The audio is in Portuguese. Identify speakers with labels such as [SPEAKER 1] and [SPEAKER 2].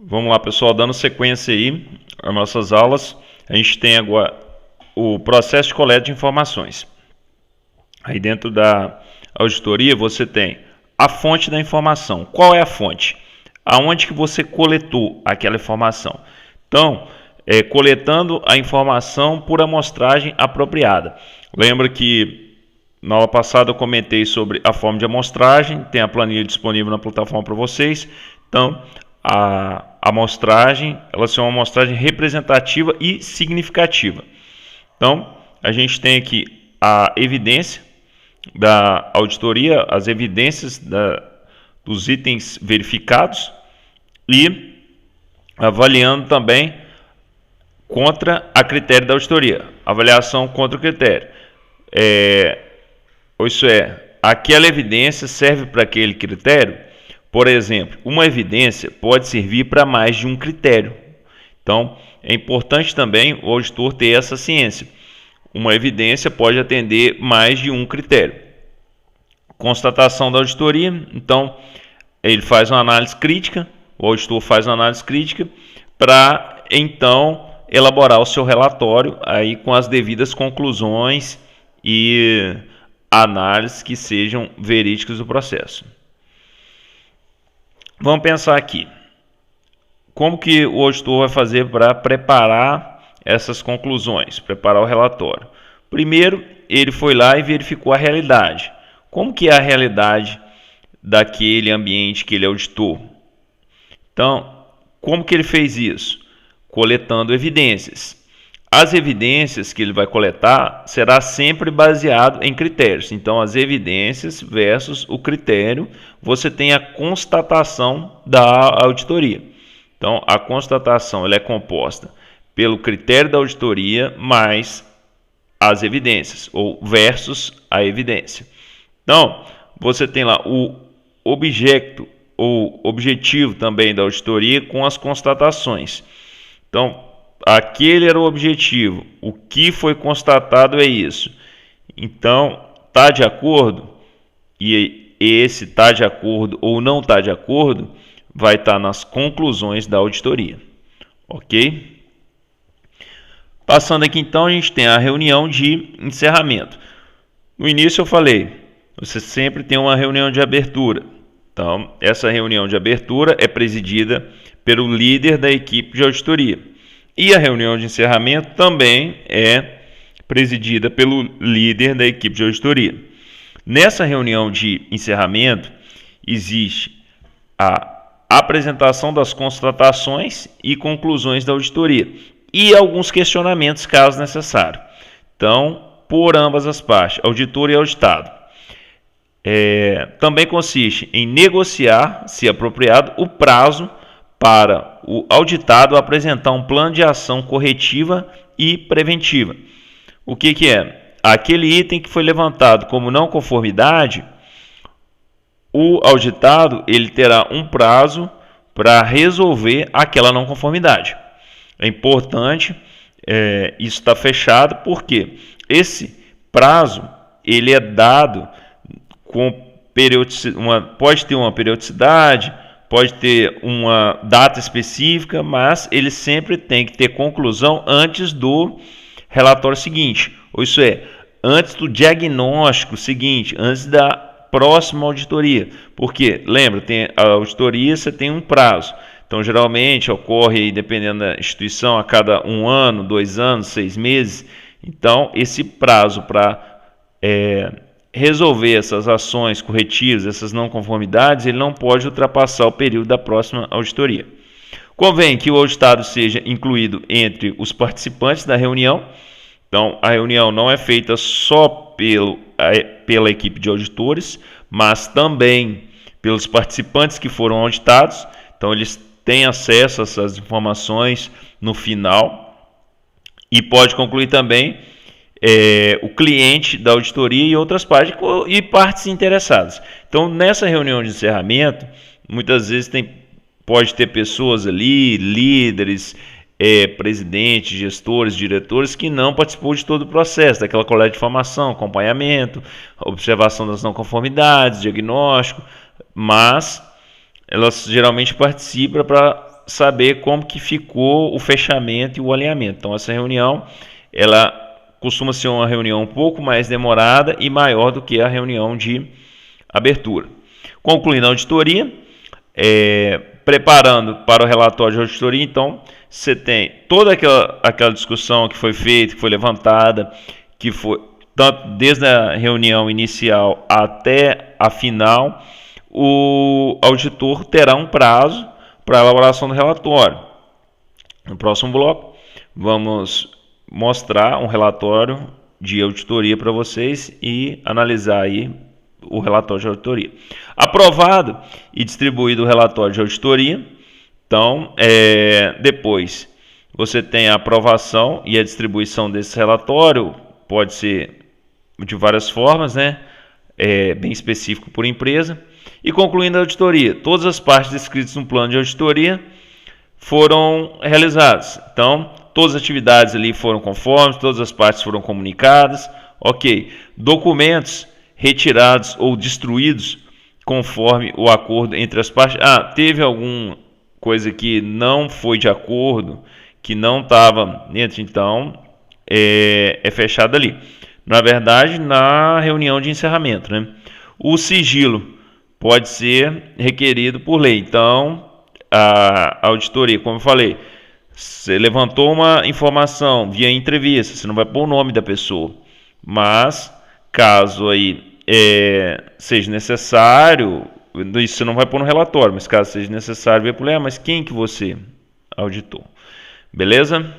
[SPEAKER 1] Vamos lá, pessoal, dando sequência aí às nossas aulas. A gente tem agora o processo de coleta de informações. Aí dentro da auditoria você tem a fonte da informação. Qual é a fonte? Aonde que você coletou aquela informação? Então, coletando a informação por amostragem apropriada. Lembra que na aula passada eu comentei sobre a forma de amostragem, tem a planilha disponível na plataforma para vocês. Então, a amostragem, ela é uma amostragem representativa e significativa. Então, a gente tem aqui a evidência da auditoria, as evidências dos itens verificados e avaliando também contra a critério da auditoria. Avaliação contra o critério. Isso é, aquela evidência serve para aquele critério? Por exemplo, uma evidência pode servir para mais de um critério. Então, é importante também o auditor ter essa ciência. Uma evidência pode atender mais de um critério. Constatação da auditoria. Então, ele faz uma análise crítica, o auditor faz uma análise crítica para, então, elaborar o seu relatório aí com as devidas conclusões e análises que sejam verídicas do processo. Vamos pensar aqui. Como que o auditor vai fazer para preparar essas conclusões, preparar o relatório? Primeiro, ele foi lá e verificou a realidade. Como que é a realidade daquele ambiente que ele auditou? Então, como que ele fez isso? Coletando evidências. As evidências que ele vai coletar será sempre baseado em critérios. Então, as evidências versus o critério, você tem a constatação da auditoria. Então, a constatação ela é composta pelo critério da auditoria mais as evidências, ou versus a evidência. Então, você tem lá o objeto ou objetivo também da auditoria com as constatações. Então, aquele era o objetivo. O que foi constatado é isso. Então, está de acordo? E esse está de acordo ou não está de acordo vai estar nas conclusões da auditoria. Ok? Passando aqui então, a gente tem a reunião de encerramento. No início eu falei, você sempre tem uma reunião de abertura. Então, essa reunião de abertura é presidida pelo líder da equipe de auditoria. E a reunião de encerramento também é presidida pelo líder da equipe de auditoria. Nessa reunião de encerramento, existe a apresentação das constatações e conclusões da auditoria e alguns questionamentos, caso necessário. Então, por ambas as partes, auditor e auditado. Também consiste em negociar, se apropriado, o prazo para o auditado apresentar um plano de ação corretiva e preventiva. O que é? Aquele item que foi levantado como não conformidade, o auditado ele terá um prazo para resolver aquela não conformidade. É importante, isso está fechado, porque esse prazo ele é dado com pode ter uma periodicidade, pode ter uma data específica, mas ele sempre tem que ter conclusão antes do relatório seguinte. Ou isso é, antes do diagnóstico seguinte, antes da próxima auditoria. Porque, lembra, tem a auditoria, você tem um prazo. Então, geralmente, ocorre, dependendo da instituição, a cada 1 ano, 2 anos, 6 meses. Então, esse prazo para resolver essas ações corretivas, essas não conformidades, ele não pode ultrapassar o período da próxima auditoria. Convém que o auditado seja incluído entre os participantes da reunião. Então, a reunião não é feita só pela equipe de auditores, mas também pelos participantes que foram auditados. Então, eles têm acesso a essas informações no final. E pode concluir também o cliente da auditoria e outras partes e partes interessadas. Então, nessa reunião de encerramento, muitas vezes pode ter pessoas ali, líderes, presidentes, gestores, diretores, que não participou de todo o processo, daquela coleta de informação, acompanhamento, observação das não conformidades, diagnóstico, mas elas geralmente participam para saber como que ficou o fechamento e o alinhamento. Então essa reunião, ela costuma ser uma reunião um pouco mais demorada e maior do que a reunião de abertura. Concluindo a auditoria, preparando para o relatório de auditoria, então você tem toda aquela discussão que foi feita, que foi levantada, que foi tanto desde a reunião inicial até a final, o auditor terá um prazo para a elaboração do relatório. No próximo bloco, vamos mostrar um relatório de auditoria para vocês e analisar aí o relatório de auditoria. Aprovado e distribuído o relatório de auditoria, então, depois você tem a aprovação e a distribuição desse relatório, pode ser de várias formas, né? Bem específico por empresa. E concluindo a auditoria, todas as partes descritas no plano de auditoria foram realizadas. Então, todas as atividades ali foram conformes, todas as partes foram comunicadas. Ok. Documentos retirados ou destruídos conforme o acordo entre as partes. Teve alguma coisa que não foi de acordo, que não estava dentro, então é fechado ali. Na verdade, na reunião de encerramento, né? O sigilo pode ser requerido por lei. Então, a auditoria, como eu falei, você levantou uma informação via entrevista, você não vai pôr o nome da pessoa, mas caso aí seja necessário, isso você não vai pôr no relatório, mas caso seja necessário ver por lei, mas quem que você auditou? Beleza?